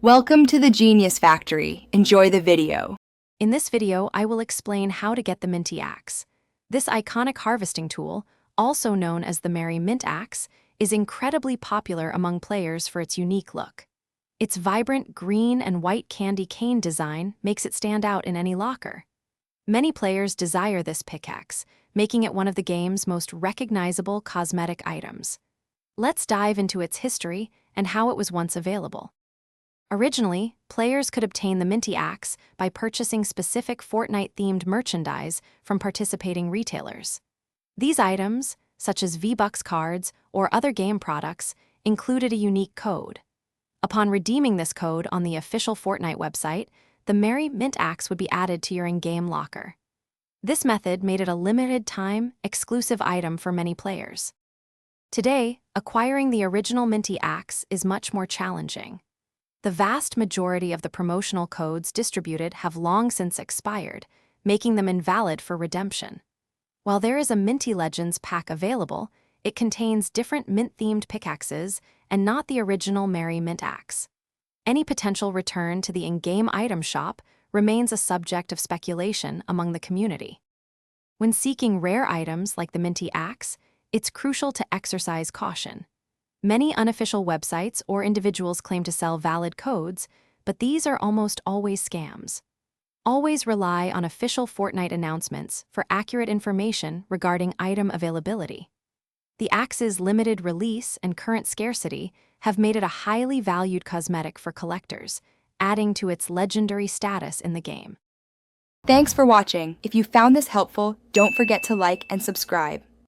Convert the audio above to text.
Welcome to the Genius Factory. Enjoy the video. In this video, I will explain how to get the Minty Axe. This iconic harvesting tool, also known as the Minty Axe, is incredibly popular among players for its unique look. Its vibrant green and white candy cane design makes it stand out in any locker. Many players desire this pickaxe, making it one of the game's most recognizable cosmetic items. Let's dive into its history and how it was once available. Originally, players could obtain the Minty Axe by purchasing specific Fortnite-themed merchandise from participating retailers. These items, such as V-Bucks cards or other game products, included a unique code. Upon redeeming this code on the official Fortnite website, the Minty Axe would be added to your in-game locker. This method made it a limited-time, exclusive item for many players. Today, acquiring the original Minty Axe is much more challenging. The vast majority of the promotional codes distributed have long since expired, making them invalid for redemption. While there is a Minty Legends pack available, it contains different mint-themed pickaxes and not the original Minty Axe. Any potential return to the in-game item shop remains a subject of speculation among the community. When seeking rare items like the Minty Axe, it's crucial to exercise caution. Many unofficial websites or individuals claim to sell valid codes, but these are almost always scams. Always rely on official Fortnite announcements for accurate information regarding item availability. The Axe's limited release and current scarcity have made it a highly valued cosmetic for collectors, adding to its legendary status in the game. Thanks for watching. If you found this helpful, don't forget to like and subscribe.